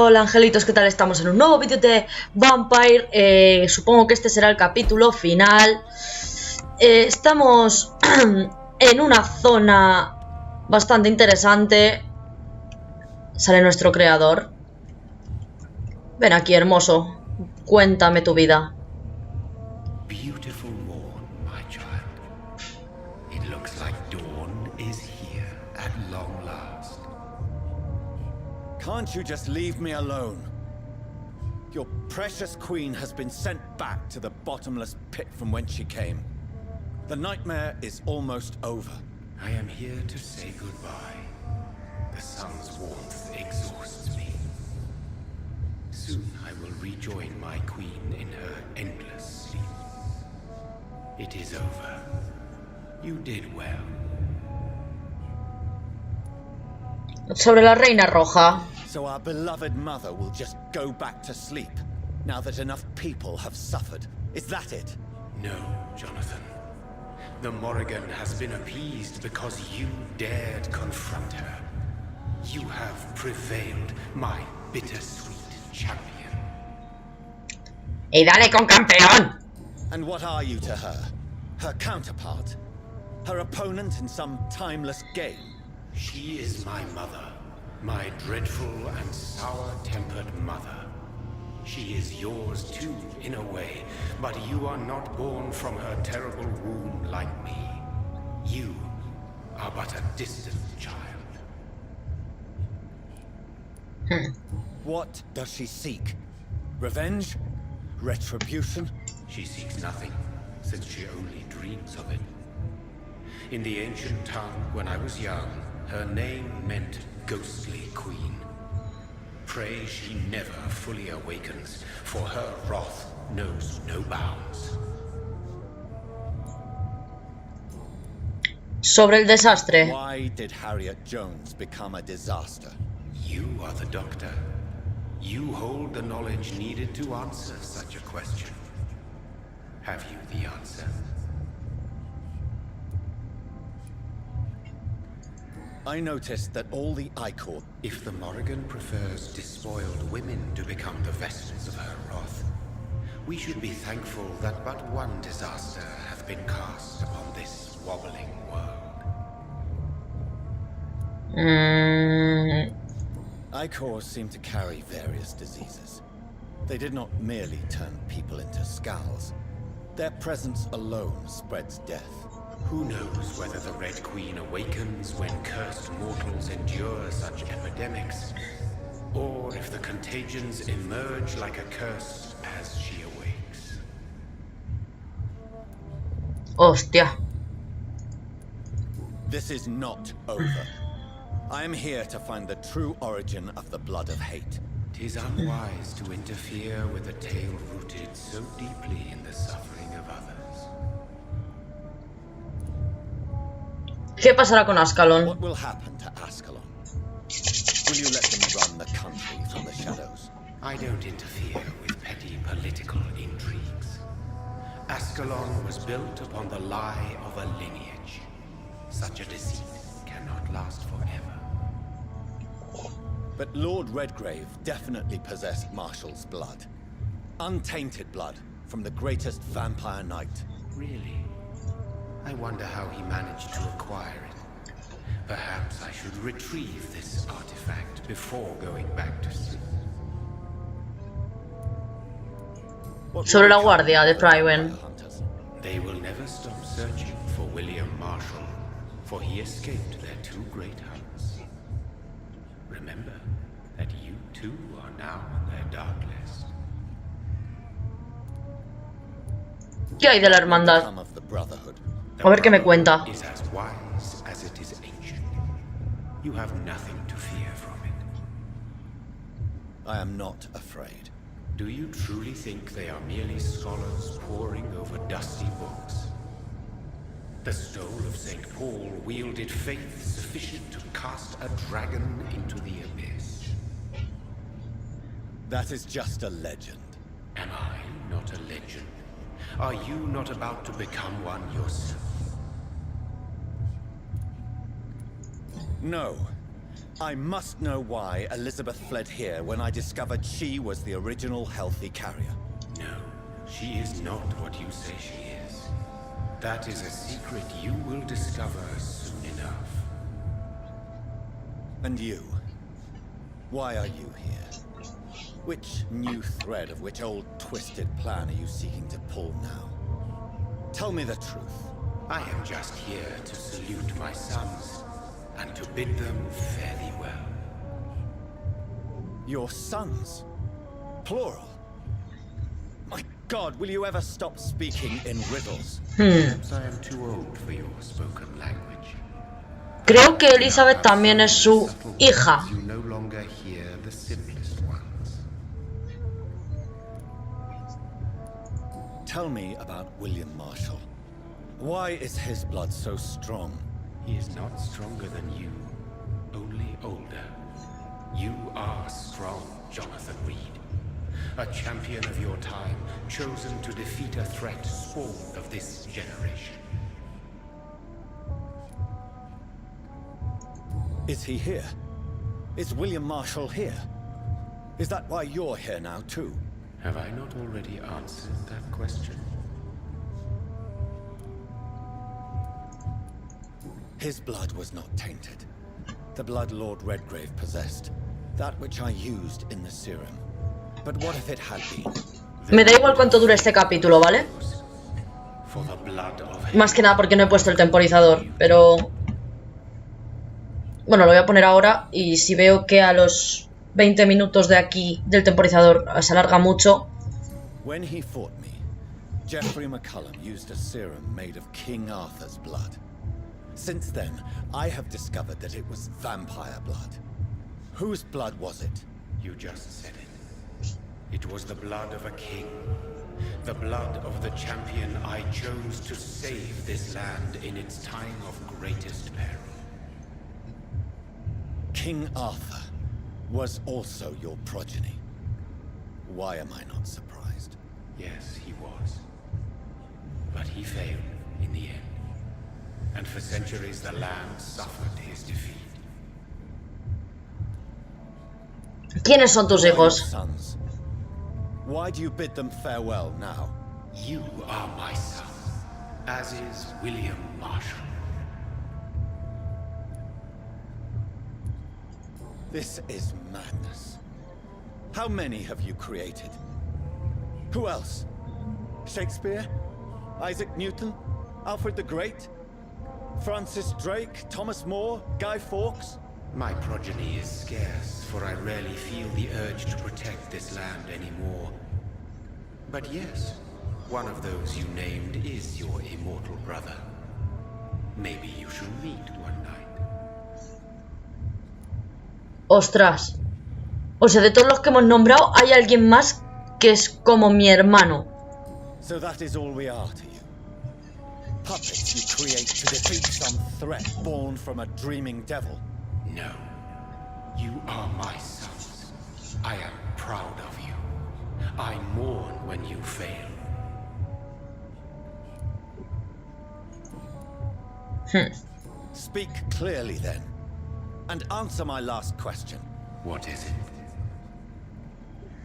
Hola angelitos, ¿qué tal? Estamos en un nuevo vídeo de Vampyr. Supongo que este será el capítulo final. Estamos en una zona bastante interesante. Sale nuestro creador. Ven aquí, hermoso. Cuéntame tu vida. Beautiful morn, my child. It looks like dawn is here at long last. Can't you just leave me alone? Your precious queen has been sent back to the bottomless pit from whence she came. The nightmare is almost over. I am here to say goodbye. The sun's warmth exhausts me. Soon I will rejoin my queen in her endless sleep. It is over. You did well. Sobre la reina roja. So our beloved mother will just go back to sleep, now that enough people have suffered. Is that it? No, Jonathan. The Morrigan has been appeased because you dared confront her. You have prevailed, my bittersweet champion. ¡Y dale con campeón! And what are you to her? Her counterpart? Her opponent in some timeless game? She is my mother, my dreadful and sour-tempered mother. She is yours too, in a way, but you are not born from her terrible womb like me. You are but a distant child. What does she seek? Revenge? Retribution? She seeks nothing, since she only dreams of it. In the ancient tongue, when I was young, her name meant ghostly queen. Pray she never fully awakens, for her wrath knows no bounds. Sobre el desastre. Why did Harriet Jones become a disaster? You are the doctor. You hold the knowledge needed to answer such a question. Have you the answer? I noticed that all the Ichor... If the Morrigan prefers despoiled women to become the vessels of her wrath, we should be thankful that but one disaster hath been cast upon this wobbling world. Ichors seem to carry various diseases. They did not merely turn people into skulls. Their presence alone spreads death. Who knows whether the Red Queen awakens when cursed mortals endure such epidemics, or if the contagions emerge like a curse as she awakes. Hostia. This is not over. I am here to find the true origin of the blood of hate. 'Tis unwise to interfere with a tale rooted so deeply in the suffering of others. ¿Qué pasará con Ascalon? What will happen to Ascalon? Will you let them run the country from the shadows? I don't interfere with petty political intrigues. Ascalon was built upon the lie of a lineage. Such a deceit cannot last forever. But Lord Redgrave definitely possessed Marshall's blood. Untainted blood from the greatest vampire knight. Really? I wonder how he managed to acquire it. Perhaps I should retrieve this artifact before going back to sleep. Sobre la guardia de Priwen. They will never stop searching for William Marshall, for he escaped their two great hunts. Remember that you too are now on their dark list. ¿Qué hay de la hermandad? A ver qué me cuenta. Is as wise as it is ancient. You have nothing to fear from it. I am not afraid. Do you truly think they are merely scholars poring over dusty books? The stole of St. Paul wielded faith sufficient to cast a dragon into the abyss. That is just a legend. Am I not a legend? Are you not about to become one yourself? No. I must know why Elizabeth fled here when I discovered she was the original healthy carrier. No, she is not what you say she is. That is a secret you will discover soon enough. And you? Why are you here? Which new thread of which old twisted plan are you seeking to pull now? Tell me the truth. I am just here to salute my sons and to bid them fare thee well. Your sons? Plural? My God, will you ever stop speaking in riddles? Perhaps I am too old for your spoken language. Creo que Elizabeth también es su hija. You no longer hear the simplest ones. Tell me about William Marshall. Why is his blood so strong? He is not stronger than you, only older. You are strong, Jonathan Reed. A champion of your time, chosen to defeat a threat spawn of this generation. Is he here? Is William Marshall here? Is that why you're here now, too? Have I not already answered that question? His blood was not tainted. The blood Lord Redgrave possessed. That which I used in the serum. But what if it had been? Me da igual cuánto dure este capítulo, ¿vale? For the blood of Más que nada porque no he puesto el temporizador, pero... Bueno, lo voy a poner ahora y si veo que a los 20 minutos de aquí del temporizador se alarga mucho... When he fought me, Geoffrey McCullum used a serum made of King Arthur's blood. Since then, I have discovered that it was vampire blood. Whose blood was it? You just said it. It was the blood of a king. The blood of the champion I chose to save this land in its time of greatest peril. King Arthur was also your progeny. Why am I not surprised? Yes, he was. But he failed in the end. And for centuries the land suffered his defeat. ¿Quiénes son tus hijos? Sons. Why do you bid them farewell now? You are my son, as is William Marshall. This is madness. How many have you created? Who else? Shakespeare? Isaac Newton? Alfred the Great? Francis Drake? Thomas More? Guy Fawkes? My progeny is scarce, for I rarely feel the urge to protect this land anymore. But yes, one of those you named is your immortal brother. Maybe you shall meet one night. Ostras. O sea, de todos los que hemos nombrado, hay alguien más que es como mi hermano. So that is all we are to you. Puppets you create to defeat some threat born from a dreaming devil. No. You are my sons. I am proud of you. I mourn when you fail. Speak clearly then, and answer my last question. What is it?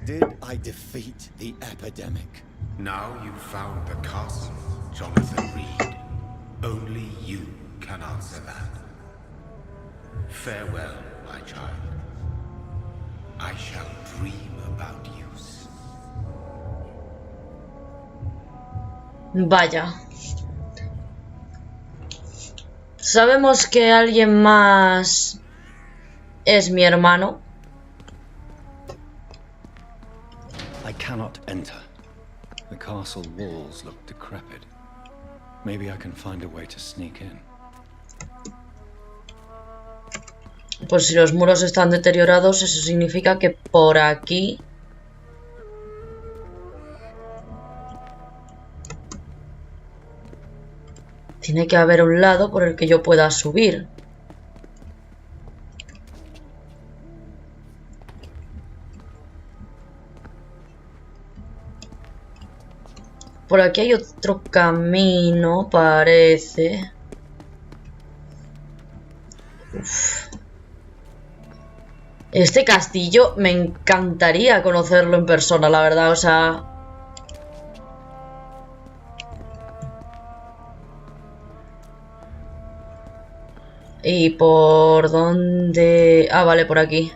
Did I defeat the epidemic? Now you've found the castle, Jonathan Reed. Only you can answer that. Farewell, my child. I shall dream about you soon. Vaya. Sabemos que alguien más es mi hermano. I cannot enter. The castle walls look decrepit. Maybe I can find a way to sneak in. Pues si los muros están deteriorados, eso significa que por aquí... Tiene que haber un lado por el que yo pueda subir. Por aquí hay otro camino, parece. Uf. Este castillo me encantaría conocerlo en persona, la verdad, o sea... ¿Y por dónde? Ah, vale, por aquí.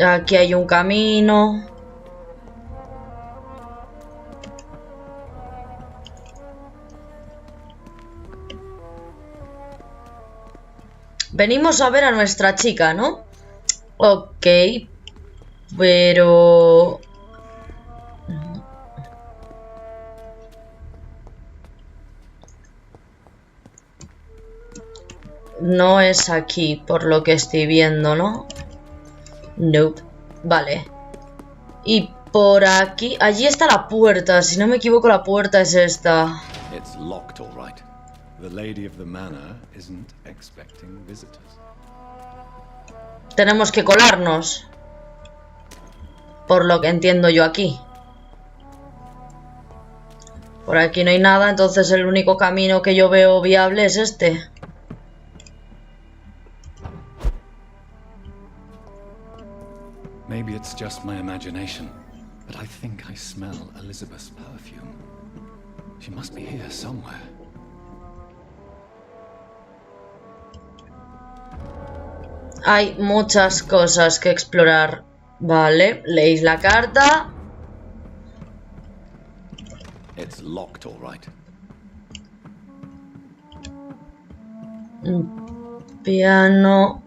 Aquí hay un camino. Venimos a ver a nuestra chica, ¿no? Ok. Pero... no es aquí, por lo que estoy viendo, ¿no? Nope. Vale. Y por aquí... allí está la puerta. Si no me equivoco, la puerta es esta. It's locked, all right. The lady of the manor isn't expecting visitors. Tenemos que colarnos. Por lo que entiendo yo aquí. Por aquí no hay nada, entonces el único camino que yo veo viable es este. Maybe it's just my imagination, but I think I smell Elizabeth's perfume. She must be here somewhere. Hay muchas cosas que explorar. Vale, leéis la carta. It's locked, all right. Un piano.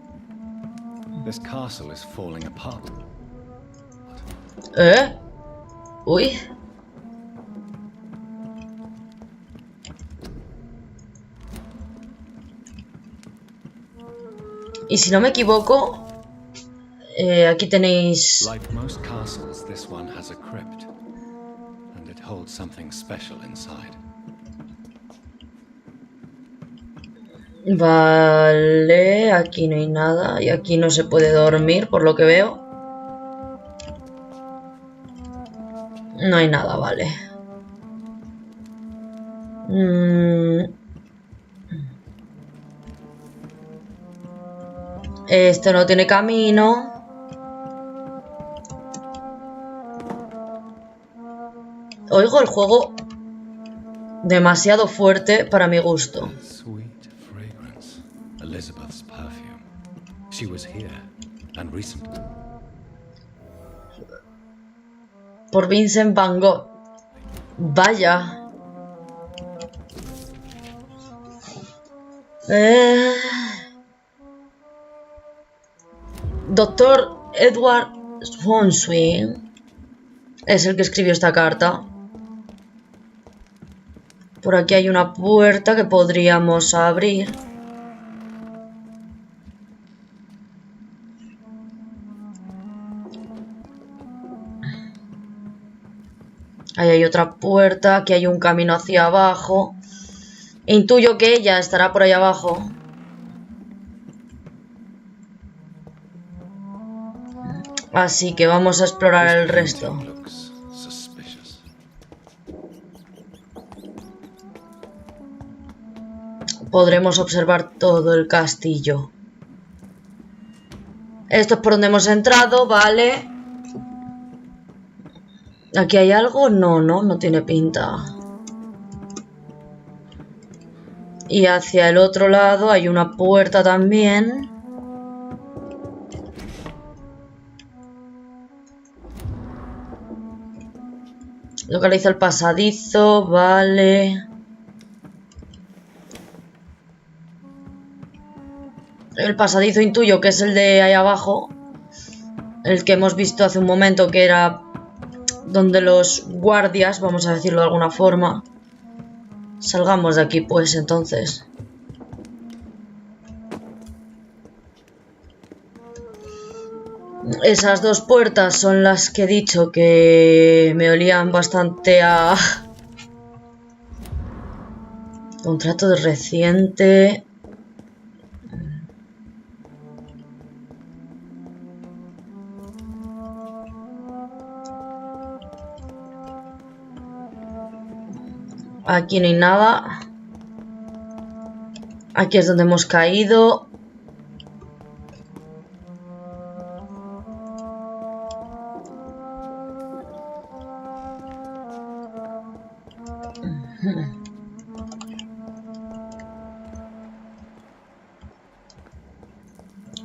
This castle is falling apart. ¿Eh? Uy. Y si no me equivoco, aquí tenéis... Like most castles, this one has a crypt, and it holds something special inside. Vale, aquí no hay nada y aquí no se puede dormir, por lo que veo. No hay nada, vale. Esto no tiene camino. Oigo el juego demasiado fuerte para mi gusto. Sweet fragrance. Elizabeth's perfume. She was here, and recent. Por Vincent Van Gogh. Vaya. Doctor Edward Swanswing es el que escribió esta carta. Por aquí hay una puerta que podríamos abrir. Ahí hay otra puerta, aquí hay un camino hacia abajo. Intuyo que ella estará por ahí abajo. Así que vamos a explorar el resto. Podremos observar todo el castillo. Esto es por donde hemos entrado, vale. ¿Aquí hay algo? No tiene pinta. Y hacia el otro lado hay una puerta también. Localiza el pasadizo, vale. El pasadizo intuyo que es el de ahí abajo. El que hemos visto hace un momento, que era donde los guardias, vamos a decirlo de alguna forma. Salgamos de aquí pues entonces. Esas dos puertas son las que he dicho que me olían bastante a... contrato de reciente. Aquí no hay nada. Aquí es donde hemos caído.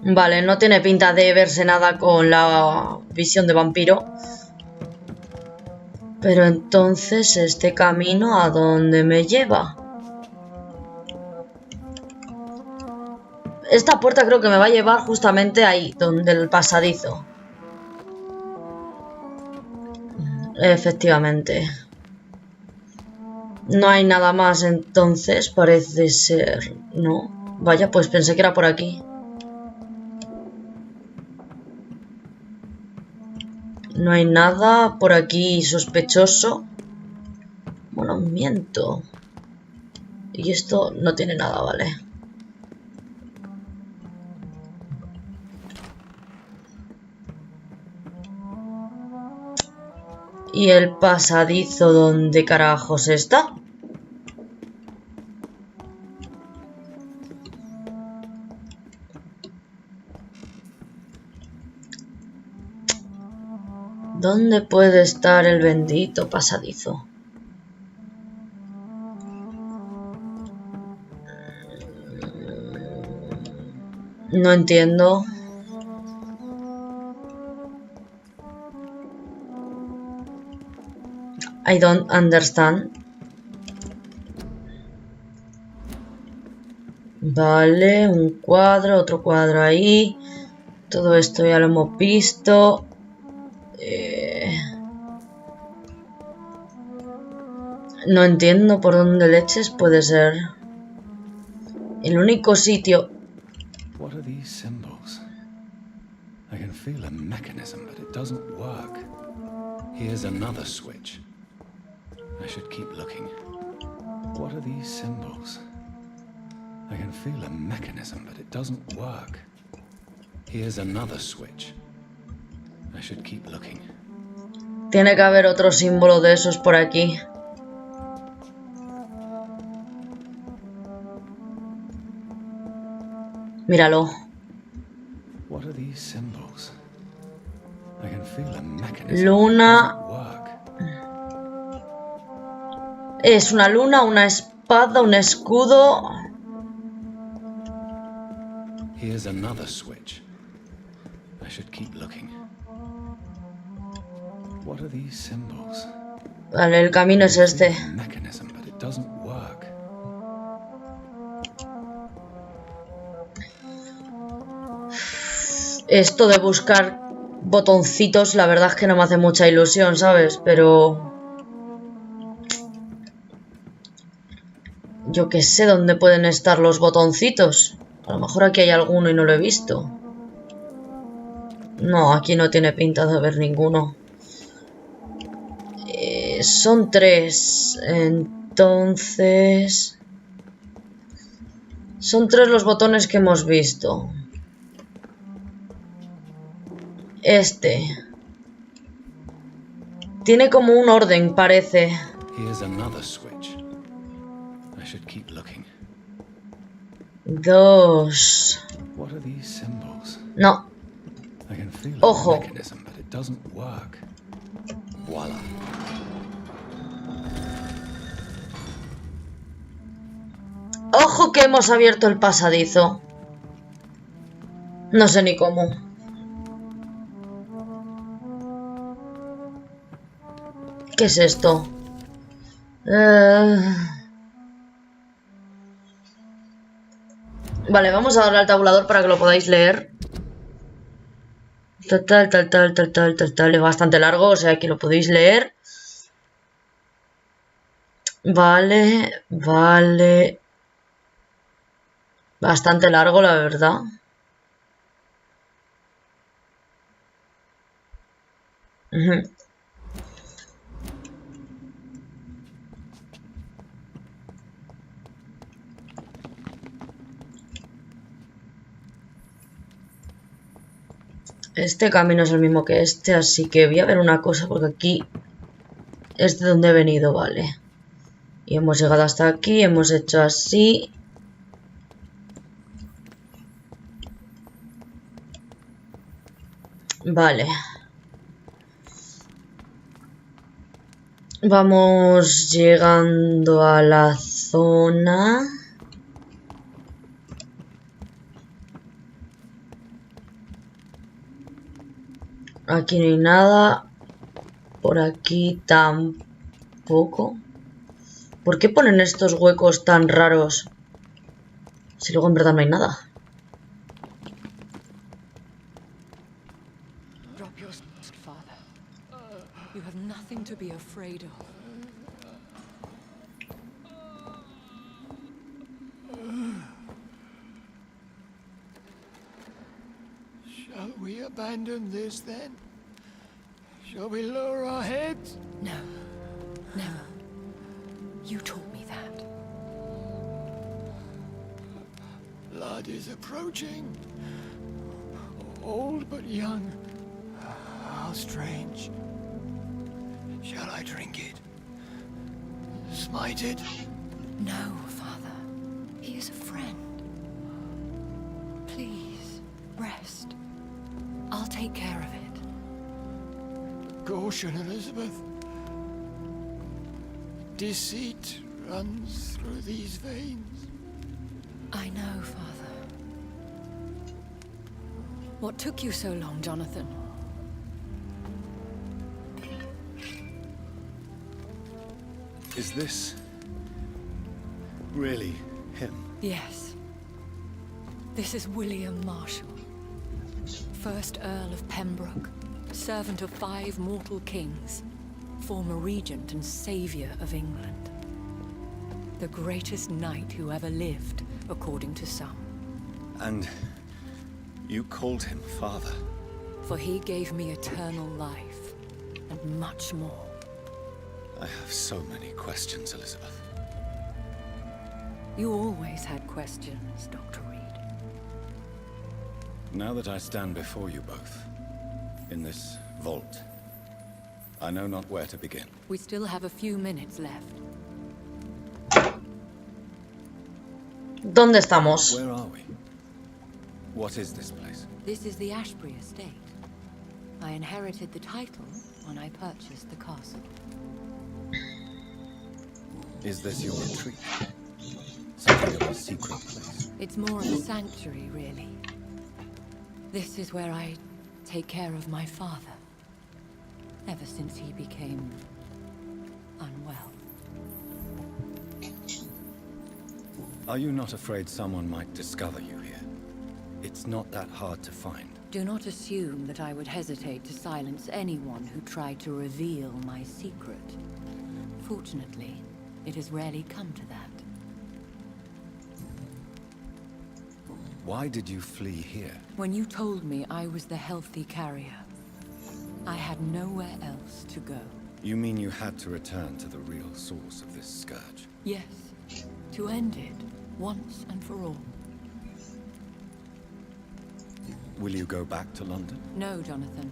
Vale, no tiene pinta de verse nada con la visión de vampiro. Pero entonces, ¿este camino a dónde me lleva? Esta puerta creo que me va a llevar justamente ahí, donde el pasadizo. Efectivamente. No hay nada más entonces, parece ser... No. Vaya, pues pensé que era por aquí. No hay nada por aquí sospechoso. Bueno, miento. Y esto no tiene nada, vale. ¿Y el pasadizo dónde carajos está? ¿Dónde puede estar el bendito pasadizo? No entiendo. I don't understand. Vale, un cuadro, otro cuadro ahí. Todo esto ya lo hemos visto. No entiendo por dónde leches puede ser. El único sitio. What are these symbols? I can feel a mechanism, but it doesn't work. Here's another switch. I should keep looking. What are these symbols? I can feel a mechanism, but it doesn't work. Here's another switch. I should keep looking. Tiene que haber otro símbolo de esos por aquí. Míralo. What are these symbols? I can feel a mechanism. Luna. Es una luna, una espada, un escudo. Here's another switch. I should keep looking. What are these symbols? Vale, el camino es este. Mechanism, but it doesn't work. Esto de buscar botoncitos, la verdad es que no me hace mucha ilusión, ¿sabes? Pero... yo que sé dónde pueden estar los botoncitos. A lo mejor aquí hay alguno y no lo he visto. No, aquí no tiene pinta de haber ninguno. Son 3. Entonces... son 3 los botones que hemos visto. Este. Tiene como un orden, parece. Here's another switch. I should keep looking. 2. What are these symbols? No. I can feel Ojo. a mechanism, but it doesn't work. Voila. Ojo que hemos abierto el pasadizo. No sé ni cómo. ¿Qué es esto? Vale, vamos a darle al tabulador para que lo podáis leer. Tal. Es bastante largo, o sea que lo podéis leer. Vale. Bastante largo, la verdad. Este camino es el mismo que este, así que voy a ver una cosa, porque aquí es de donde he venido, vale. Y hemos llegado hasta aquí, hemos hecho así. Vale. Vamos llegando a la zona. Aquí no hay nada. Por aquí tampoco. ¿Por qué ponen estos huecos tan raros si luego en verdad no hay nada? Drop your father. You have nothing to be afraid of. Shall we abandon this then? Shall we lower our heads? No. Never. You taught me that. Blood is approaching. Old but young. How strange. Shall I drink it? Smite it? No, Father. He is a friend. Please, rest. I'll take care of it. Caution, Elizabeth. Deceit runs through these veins. I know, Father. What took you so long, Jonathan? Is this really him? Yes. This is William Marshall, 1st Earl of Pembroke, servant of 5 mortal kings, former regent and savior of England. The greatest knight who ever lived, according to some. And you called him father? For he gave me eternal life, and much more. I have so many questions, Elizabeth. You always had questions, Dr. Reed. Now that I stand before you both, in this vault, I know not where to begin. We still have a few minutes left. ¿Dónde estamos? Where are we? What is this place? This is the Ashbury estate. I inherited the title when I purchased the castle. Is this your retreat? Something of a secret place? It's more of a sanctuary, really. This is where I take care of my father. Ever since he became unwell. Are you not afraid someone might discover you here? It's not that hard to find. Do not assume that I would hesitate to silence anyone who tried to reveal my secret. Fortunately, it has rarely come to that. Why did you flee here? When you told me I was the healthy carrier, I had nowhere else to go. You mean you had to return to the real source of this scourge? Yes, to end it, once and for all. Will you go back to London? No, Jonathan.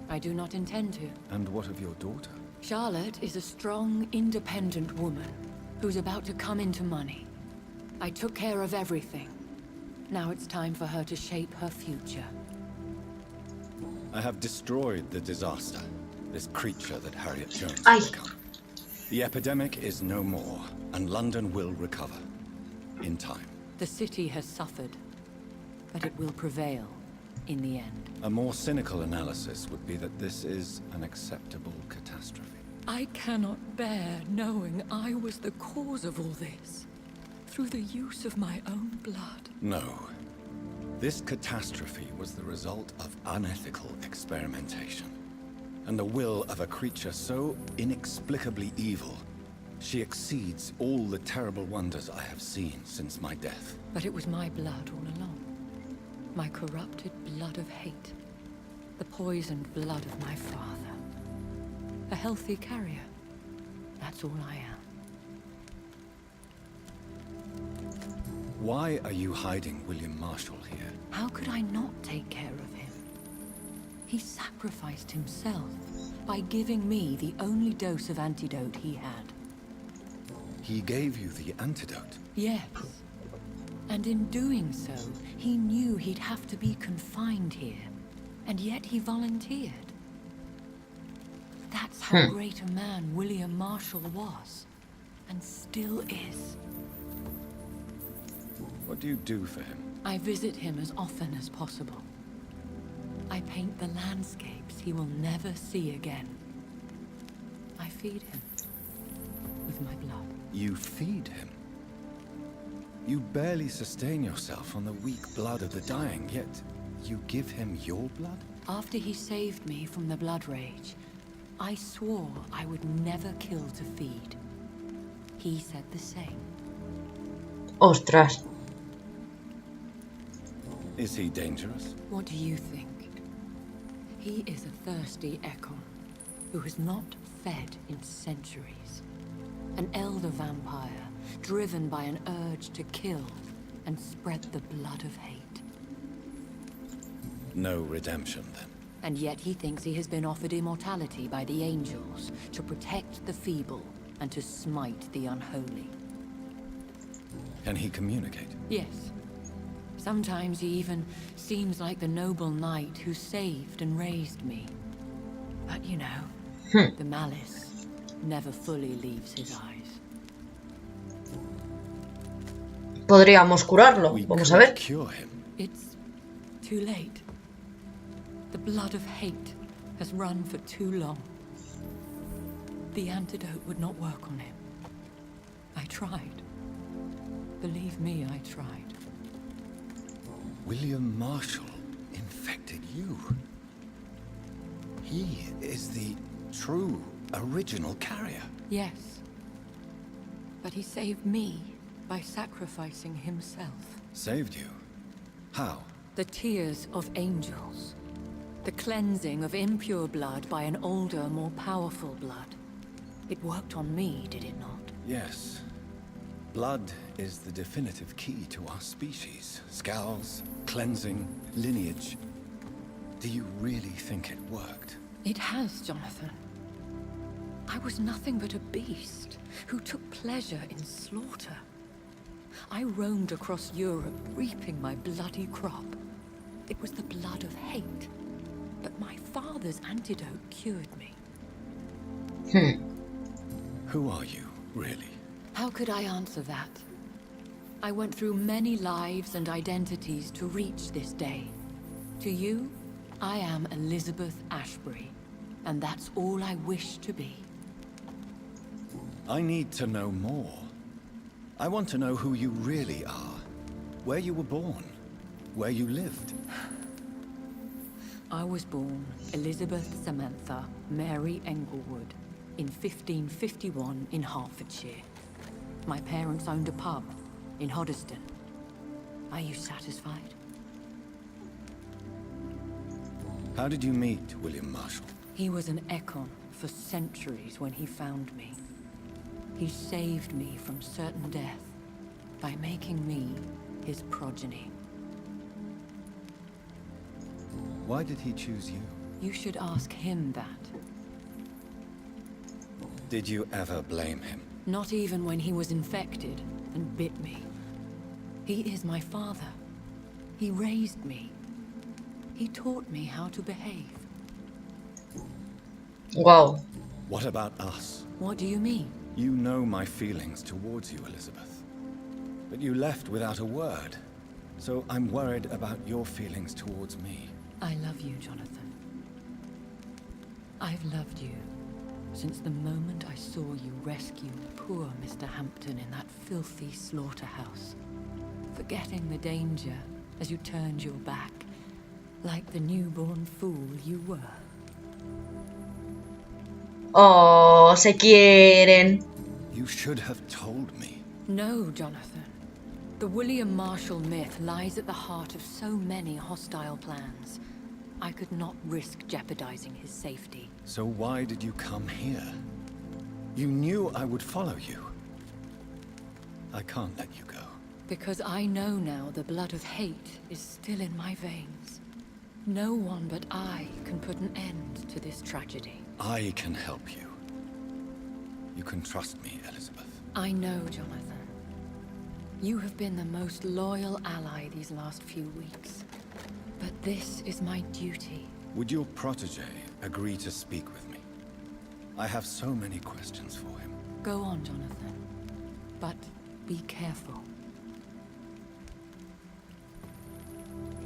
I do not intend to. And what of your daughter? Charlotte is a strong, independent woman who's about to come into money. I took care of everything. Now it's time for her to shape her future. I have destroyed the disaster, this creature that Harriet Jones Ay. has become. The epidemic is no more, and London will recover. In time. The city has suffered, but it will prevail in the end. A more cynical analysis would be that this is an acceptable catastrophe. I cannot bear knowing I was the cause of all this, through the use of my own blood. No. This catastrophe was the result of unethical experimentation, and the will of a creature so inexplicably evil, she exceeds all the terrible wonders I have seen since my death. But it was my blood all along. My corrupted blood of hate. The poisoned blood of my father. A healthy carrier. That's all I am. Why are you hiding William Marshall here? How could I not take care of him? He sacrificed himself by giving me the only dose of antidote he had. He gave you the antidote? Yes. And in doing so, he knew he'd have to be confined here. And yet he volunteered. That's how great a man William Marshall was, and still is. What do you do for him? I visit him as often as possible. I paint the landscapes he will never see again. I feed him with my blood. You feed him? You barely sustain yourself on the weak blood of the dying, yet you give him your blood? After he saved me from the blood rage, I swore I would never kill to feed. He said the same. Ostras. Is he dangerous? What do you think? He is a thirsty echo who has not fed in centuries. An elder vampire, driven by an urge to kill and spread the blood of hate. No redemption, then? And yet he thinks he has been offered immortality by the angels to protect the feeble and to smite the unholy. Can he communicate? Yes. Sometimes he even seems like the noble knight who saved and raised me. But you know, the malice never fully leaves his eyes. Podríamos curarlo. Vamos a ver. Cure him. It's too late. The blood of hate has run for too long. The antidote would not work on him. I tried. Believe me, I tried. William Marshall infected you. He is the true, original carrier. Yes. But he saved me by sacrificing himself. Saved you? How? The tears of angels. The cleansing of impure blood by an older, more powerful blood. It worked on me, did it not? Yes. Blood is the definitive key to our species. Scowls, cleansing, lineage. Do you really think it worked? It has, Jonathan. I was nothing but a beast who took pleasure in slaughter. I roamed across Europe, reaping my bloody crop. It was the blood of hate. But my father's antidote cured me. Who are you, really? How could I answer that? I went through many lives and identities to reach this day. To you, I am Elizabeth Ashbury, and that's all I wish to be. I need to know more. I want to know who you really are. Where you were born. Where you lived. I was born Elizabeth Samantha Mary Englewood in 1551 in Hertfordshire. My parents owned a pub in Hoddesdon. Are you satisfied? How did you meet William Marshall? He was an econ for centuries when he found me. He saved me from certain death by making me his progeny. Why did he choose you? You should ask him that. Did you ever blame him? Not even when he was infected and bit me. He is my father. He raised me. He taught me how to behave. Wow. What about us? What do you mean? You know my feelings towards you, Elizabeth. But you left without a word. So I'm worried about your feelings towards me. I love you, Jonathan. I've loved you since the moment I saw you rescue poor Mr. Hampton in that filthy slaughterhouse, forgetting the danger as you turned your back, like the newborn fool you were. Oh, se quieren. You should have told me. No, Jonathan. The William Marshall myth lies at the heart of so many hostile plans. I could not risk jeopardizing his safety. So why did you come here? You knew I would follow you. I can't let you go. Because I know now the blood of hate is still in my veins. No one but I can put an end to this tragedy. I can help you. You can trust me, Elizabeth. I know, Jonathan. You have been the most loyal ally these last few weeks. but this is my duty. Would your protege agree to speak with me? I have so many questions for him. Go on, Jonathan, but be careful.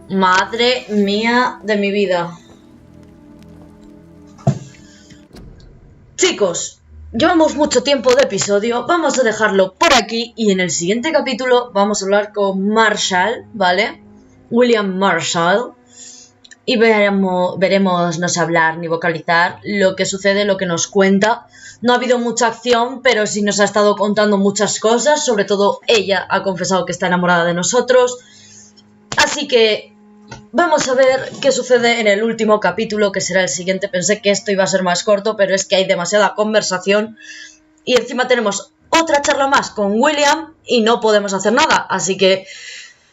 Madre mía de mi vida. Chicos, llevamos mucho tiempo de episodio, vamos a dejarlo por aquí y en el siguiente capítulo vamos a hablar con Marshall, ¿vale? William Marshall. Y veremos no sé hablar ni vocalizar lo que sucede, lo que nos cuenta. No ha habido mucha acción, pero sí nos ha estado contando muchas cosas. Sobre todo ella ha confesado que está enamorada de nosotros. Así que vamos a ver qué sucede en el último capítulo, que será el siguiente. Pensé que esto iba a ser más corto, pero es que hay demasiada conversación. Y encima tenemos otra charla más con William y no podemos hacer nada. Así que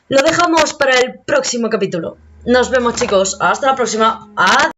lo dejamos para el próximo capítulo. Nos vemos, chicos. Hasta la próxima. Adiós.